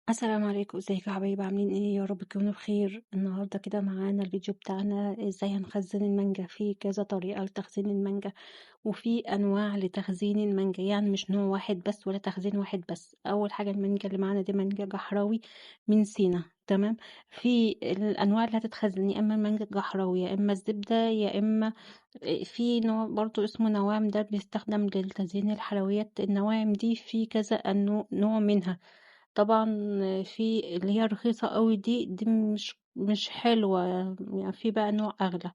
السلام عليكم، ازيكم يا حبايبي؟ عاملين ايه؟ يا رب تكونوا بخير. النهارده كده معانا الفيديو بتاعنا ازاي هنخزن المانجا. في كذا طريقة لتخزين المانجا، وفي انواع لتخزين المانجا، يعني مش نوع واحد بس ولا تخزين واحد بس. اول حاجة المانجا اللي معانا دي مانجا جحراوي من سينا، تمام. في الانواع اللي هتتخزن يا اما المانجا الجحراوي يا اما الزبدة يا اما في نوع برضو اسمه نواعم، ده بيستخدم لتزيين الحلويات. النواعم دي في كذا نوع منها. طبعا في اللي هي رخيصة قوي دي مش حلوة، يعني في بقى نوع أغلى،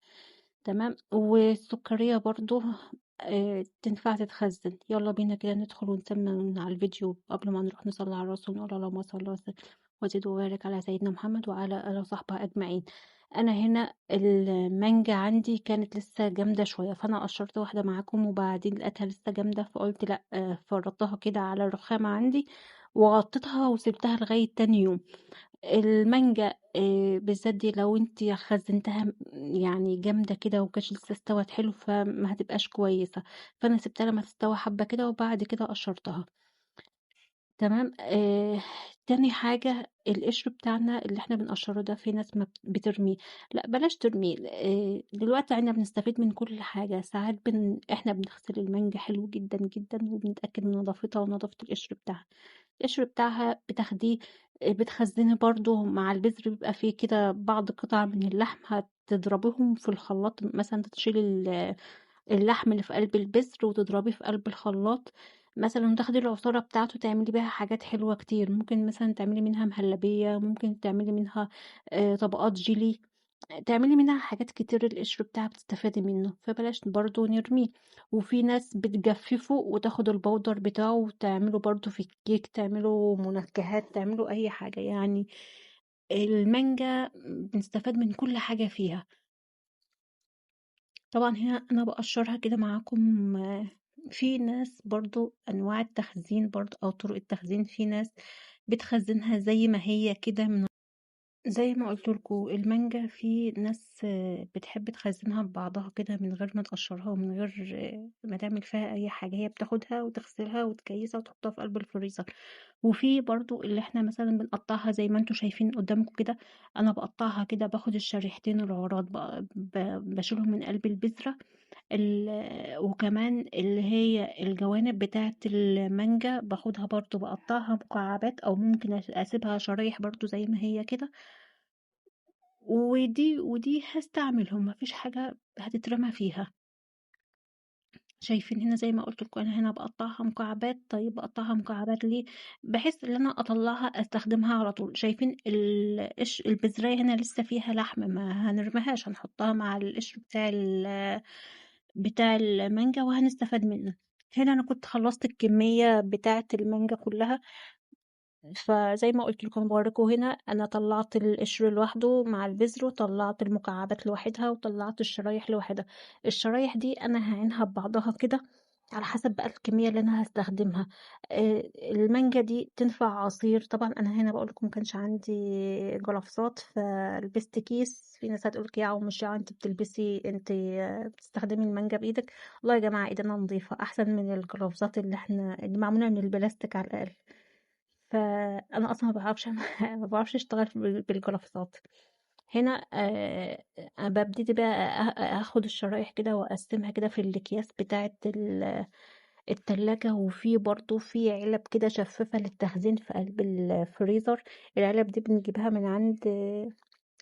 تمام. والسكرية برضو تنفع تتخزن. يلا بينا كده ندخل ونسمن على الفيديو قبل ما نروح نصلي على الرسول، نقول اللهم صل وسلم وزد وبارك على سيدنا محمد وعلى آله وصحبه أجمعين. أنا هنا المانجا عندي كانت لسه جامدة شوية، فأنا قشرت واحدة معاكم وبعدين لقيتها لسه جامدة، فقلت لأ، فرطتها كده على الرخامة عندي وغطيتها وسبتها لغاية تاني يوم. المانجا بالذات دي لو انت خزنتها يعني جامدة كده وكانت لسه استوت حلو فما هتبقاش كويسة. فانا سبتها لما تستوى حبة كده وبعد كده قشرتها، تمام. تاني حاجة القشر بتاعنا اللي احنا بنقشره ده، في ناس ما بترميه. لا بلاش ترميه. دلوقتي احنا بنستفيد من كل حاجة. ساعات احنا بنغسل المانجا حلو جدا جدا وبنتأكد من نظافتها ونظافة القشر بتاعها. القشر بتاعها بتاخديه، بتخزني برضو مع البذر، بيبقى فيه كده بعض قطع من اللحم هتضربيهم في الخلاط. مثلا تشيلي اللحم اللي في قلب البذر وتضربيه في قلب الخلاط، مثلا تاخدي العصارة بتاعته تعملي بيها حاجات حلوة كتير. ممكن مثلا تعملي منها مهلبية، ممكن تعملي منها طبقات جيلي، تعملي منها حاجات كتير. القشر بتاعها بتستفادي منه، فبلاش برضو نرميه. وفي ناس بتجففه وتاخد البودر بتاعه وتعمله برضو في الكيك، تعمله منكهات، تعمله اي حاجة يعني. المانجا بنستفاد من كل حاجة فيها. طبعا هنا انا بقشرها كده معاكم. في ناس برضو انواع التخزين برضو او طرق التخزين، في ناس بتخزنها زي ما هي كده. زي ما قلت لكم المانجا، في ناس بتحب تخزنها ببعضها كده من غير ما تقشرها ومن غير ما تعمل فيها اي حاجة. هي بتاخدها وتغسلها وتكيسها وتحطها في قلب الفريزر. وفي برضو اللي احنا مثلا بنقطعها زي ما انتوا شايفين قدامكم كده. انا بقطعها كده، باخد الشريحتين العراض بشيلهم من قلب البذرة. وكمان اللي هي الجوانب بتاعة المانجا باخدها برضو بقطعها مكعبات، او ممكن اسيبها شرايح برضو زي ما هي كده. ودي هاستعملهم، ما فيش حاجة هتترمى فيها. شايفين هنا زي ما قلت لكم انا هنا بقطعها مكعبات. طيب بقطعها مكعبات ليه؟ بحيث ان انا اطلعها استخدمها على طول. شايفين البذرية هنا لسه فيها لحم، ما هنرميهاش، هنحطها مع القشر بتاع المانجا وهنستفاد منه. هنا انا كنت خلصت الكمية بتاعة المانجا كلها، فزي ما قلت لكم بوريكم هنا انا طلعت القشر لوحده مع البذر وطلعت المكعبات لوحدها وطلعت الشرايح لوحدها. الشرايح دي انا هعينها ببعضها كده على حسب بقى الكمية اللي انا هستخدمها. المانجا دي تنفع عصير. طبعا انا هنا بقول لكم مكانش عندي جلافزات فلبست كيس. في ناس هتقولك يا او مش يا انت بتلبسي، انت بتستخدمي المانجا بايدك. والله يا جماعة ايدينا نظيفة احسن من الجلافزات اللي معمولة من البلاستيك على الاقل. فأنا أصلًا ما باعرفش ما باعرفش أشتغل بالجرافطات. هنا بابتدي بقى آخد الشرايح كده وأقسّمها كده في الأكياس بتاعة التلاجة. وفي برضه في علب كده شفافة للتخزين في قلب الفريزر. العلب دي بنجيبها من عند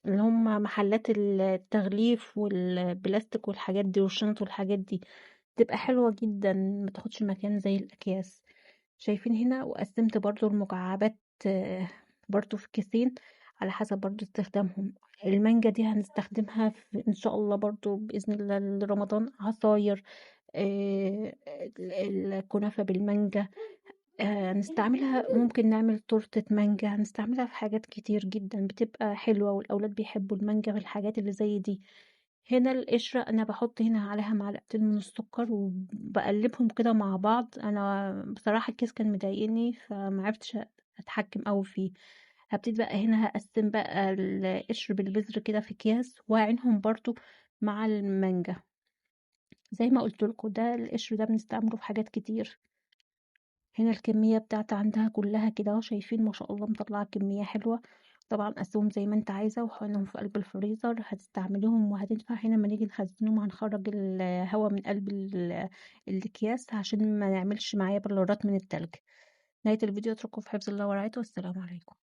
اللي هم محلات التغليف والبلاستيك والحاجات دي والشنط والحاجات دي، بتبقى حلوة جدًا، ما تاخدش مكان زي الأكياس. شايفين هنا وقسمت برضو المكعبات آه، برضو في كيسين على حسب برضو استخدامهم. المانجا دي هنستخدمها في ان شاء الله برضو بإذن الله لرمضان عصاير. الكنافة بالمانجا هنستعملها. ممكن نعمل تورتة مانجا، هنستعملها في حاجات كتير جدا بتبقى حلوة والأولاد بيحبوا المانجا في الحاجات اللي زي دي. هنا القشرة أنا باحط هنا عليها معلقتين من السكر وبقلبهم كده مع بعض. أنا بصراحة الكيس كان مضايقني فمعرفتش أتحكم أوي فيه. هبتدي بقى هنا هقسم بقى القشر بالبذر كده في أكياس وأعينهم برضو مع المانجا. زي ما قلت لكم ده القشر ده بنستعمله في حاجات كتير. هنا الكمية بتاعتي عندها كلها كده اهو، شايفين ما شاء الله مطلعة كمية حلوة. طبعا قسمهم زي ما انت عايزة وحطهم في قلب الفريزر، هتستعمليهم وهتنفع هنا لما نيجي نخزنهم. هنخرج الهواء من قلب الاكياس عشان ما نعملش معايا بلورات من التلج. نهاية الفيديو اترككم في حفظ الله ورعايته، والسلام عليكم.